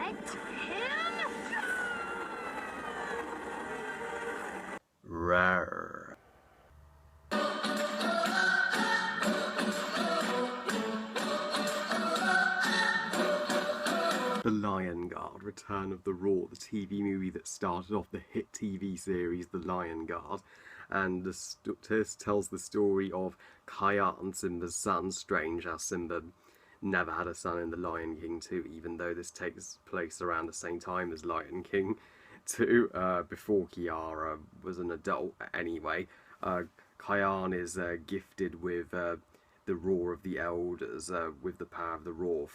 protect him? Rawr. The Lion Guard, Return of the Roar, the TV movie that started off the hit TV series The Lion Guard, and this tells the story of Kiyan, Simba's son. Strange how Simba never had a son in The Lion King 2, even though this takes place around the same time as Lion King 2, before Kiara was an adult anyway. Kiyan is gifted with the Roar of the Elders, with the power of the Roar,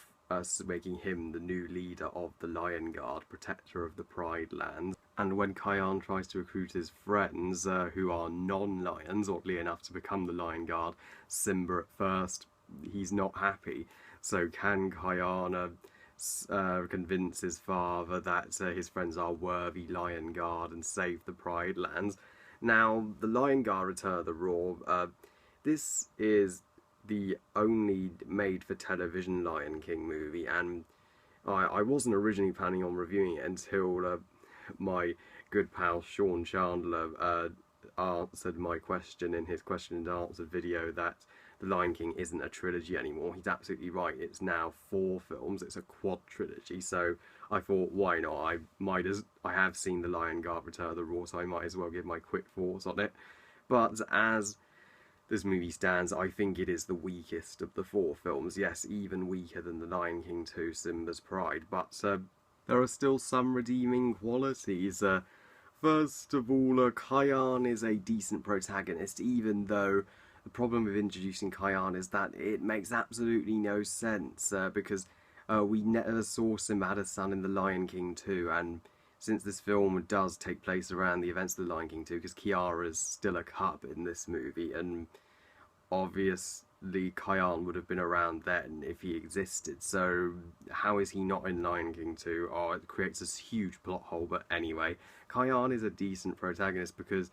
making him the new leader of the Lion Guard, protector of the Pride Lands. And when Kiyan tries to recruit his friends, who are non-lions, oddly enough, to become the Lion Guard, Simba at first, he's not happy. So can Kiyan convince his father that his friends are worthy Lion Guard and save the Pride Lands? Now, the Lion Guard Return of the Roar, this is the only made-for-television Lion King movie, and I wasn't originally planning on reviewing it until my good pal Sean Chandler answered my question in his question and answer video that The Lion King isn't a trilogy anymore. He's absolutely right, it's now 4 films, it's a quad trilogy, so I thought, why not? I have seen The Lion Guard Return of the Roar, so I might as well give my quick thoughts on it. But as this movie stands, I think it is the weakest of the 4 films. Yes, even weaker than The Lion King 2, Simba's Pride, but there are still some redeeming qualities. First of all, Kiyan is a decent protagonist, even though the problem with introducing Kiyan is that it makes absolutely no sense, because we never saw Simba had a son in The Lion King 2, and since this film does take place around the events of The Lion King 2, because Kiara is still a cub in this movie, and obviously Kiyan would have been around then if he existed, so how is he not in Lion King 2? Oh, it creates this huge plot hole, but anyway, Kiyan is a decent protagonist because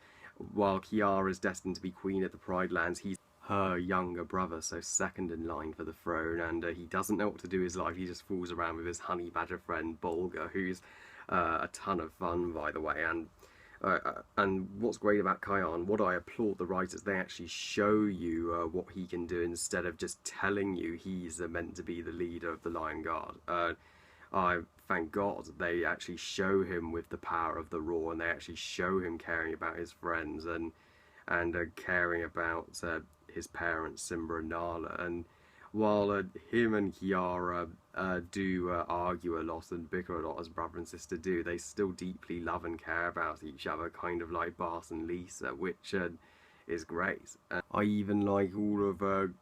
while Kiara is destined to be queen of the Pride Lands, he's her younger brother, so second in line for the throne, and he doesn't know what to do with his life. He just fools around with his honey badger friend Bulgur, who's a ton of fun, by the way. And what's great about Kiyan, what I applaud the writers, they actually show you what he can do instead of just telling you he's meant to be the leader of the Lion Guard. I thank God they actually show him with the power of the Roar, and they actually show him caring about his friends and caring about his parents, Simba and Nala. And while him and Kiara do argue a lot and bicker a lot as brother and sister do, they still deeply love and care about each other, kind of like Bart and Lisa, which is great. I even like all of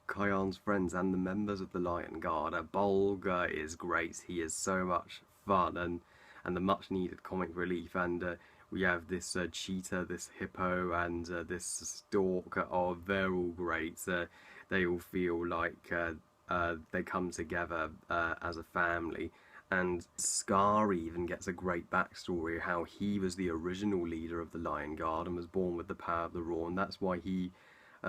Kiyan's friends and the members of the Lion Guard. Bulgur is great, he is so much fun and the much needed comic relief, and we have this cheetah, this hippo, and this stork. Oh, they're all great. They all feel like they come together as a family. And Scar even gets a great backstory, how he was the original leader of the Lion Guard and was born with the power of the Roar, and that's why he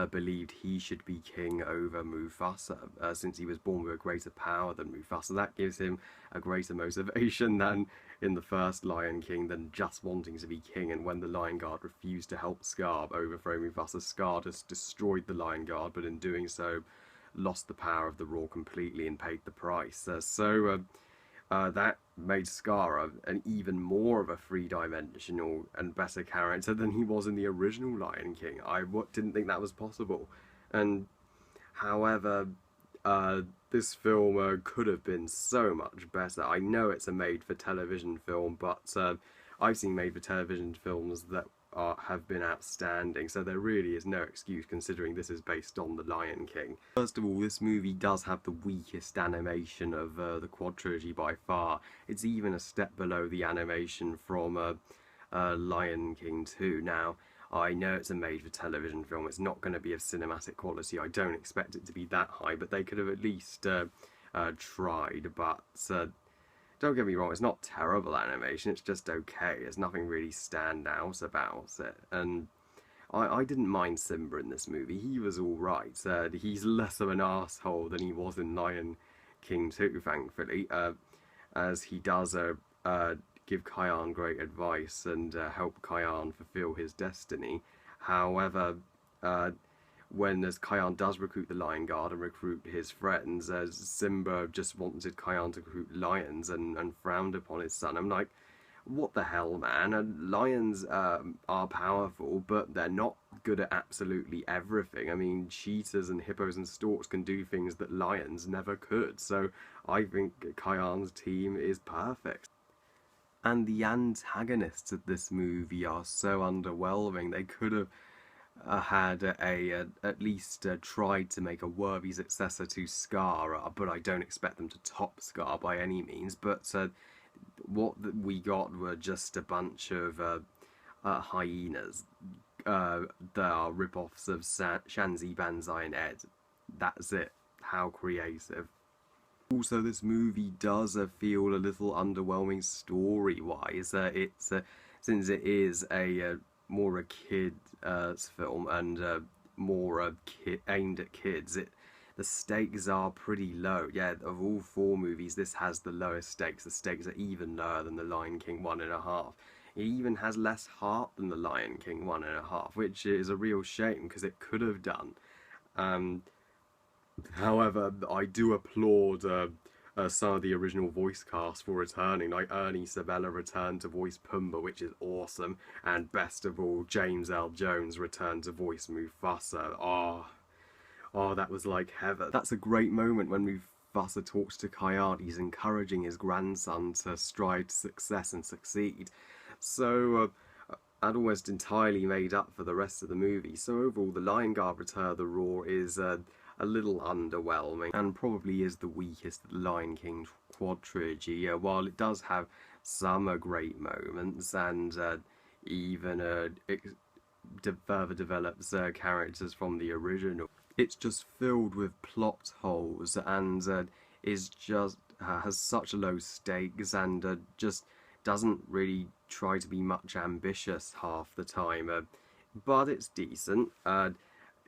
believed he should be king over Mufasa, since he was born with a greater power than Mufasa. That gives him a greater motivation than in the first Lion King, than just wanting to be king. And when the Lion Guard refused to help Scar overthrow Mufasa, Scar just destroyed the Lion Guard, but in doing so lost the power of the Roar completely and paid the price. That made Scar an even more of a three-dimensional and better character than he was in the original Lion King. I didn't think that was possible. And however, this film could have been so much better. I know it's a made-for-television film, but I've seen made-for-television films that have been outstanding, so there really is no excuse considering this is based on The Lion King. First of all, this movie does have the weakest animation of the quad trilogy by far. It's even a step below the animation from Lion King 2. Now, I know it's a made-for-television film, it's not going to be of cinematic quality, I don't expect it to be that high, but they could have at least tried, but don't get me wrong, it's not terrible animation, it's just okay. There's nothing really stand out about it. And I didn't mind Simba in this movie. He was alright. He's less of an asshole than he was in Lion King 2, thankfully. as he does give Kion great advice and help Kion fulfill his destiny. However, when as Kion does recruit the Lion Guard and recruit his friends, as Simba just wanted Kion to recruit lions and frowned upon his son. I'm like, what the hell, man? Lions are powerful, but they're not good at absolutely everything. I mean, cheetahs and hippos and storks can do things that lions never could. So I think Kion's team is perfect. And the antagonists of this movie are so underwhelming. They could have had at least tried to make a worthy successor to Scar, but I don't expect them to top Scar by any means. But what we got were just a bunch of hyenas that are rip-offs of Shanzi, Banzai and Ed. That's it. How creative. Also, this movie does feel a little underwhelming story-wise. Since it is more a kid's film and more aimed at kids. The stakes are pretty low. Yeah, of all four movies, this has the lowest stakes. The stakes are even lower than The Lion King 1.5. It even has less heart than The Lion King 1.5, which is a real shame because it could have done. However, I do applaud some of the original voice cast for returning, like Ernie Sabella returned to voice Pumbaa, which is awesome, and best of all, James L. Jones returned to voice Mufasa. Oh, that was like heaven. That's a great moment when Mufasa talks to Kion. He's encouraging his grandson to strive to success and succeed. So, that almost entirely made up for the rest of the movie. So overall, The Lion Guard Return of the Roar is a little underwhelming and probably is the weakest of the Lion King quad trilogy, while it does have some great moments and even further develops characters from the original. It's just filled with plot holes and is just has such low stakes and just doesn't really try to be much ambitious half the time, but it's decent.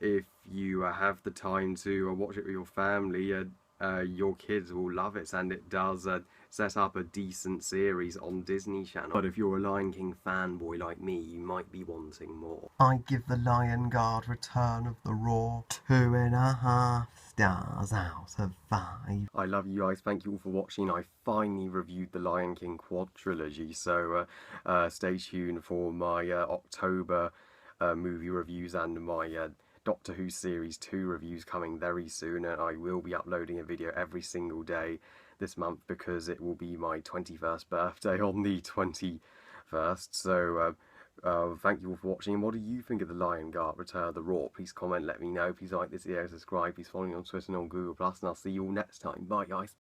If you have the time to watch it with your family, your kids will love it, and it does set up a decent series on Disney Channel. But if you're a Lion King fanboy like me, you might be wanting more. I give The Lion Guard Return of the Roar 2.5 stars out of 5. I love you guys, thank you all for watching. I finally reviewed the Lion King quad trilogy, so stay tuned for my October movie reviews and my Doctor Who Series 2 reviews coming very soon, and I will be uploading a video every single day this month because it will be my 21st birthday on the 21st, so thank you all for watching. And what do you think of The Lion Guard Return of the Roar? Please comment, let me know. Please like this video, subscribe, please follow me on Twitter and on Google+, and I'll see you all next time. Bye guys.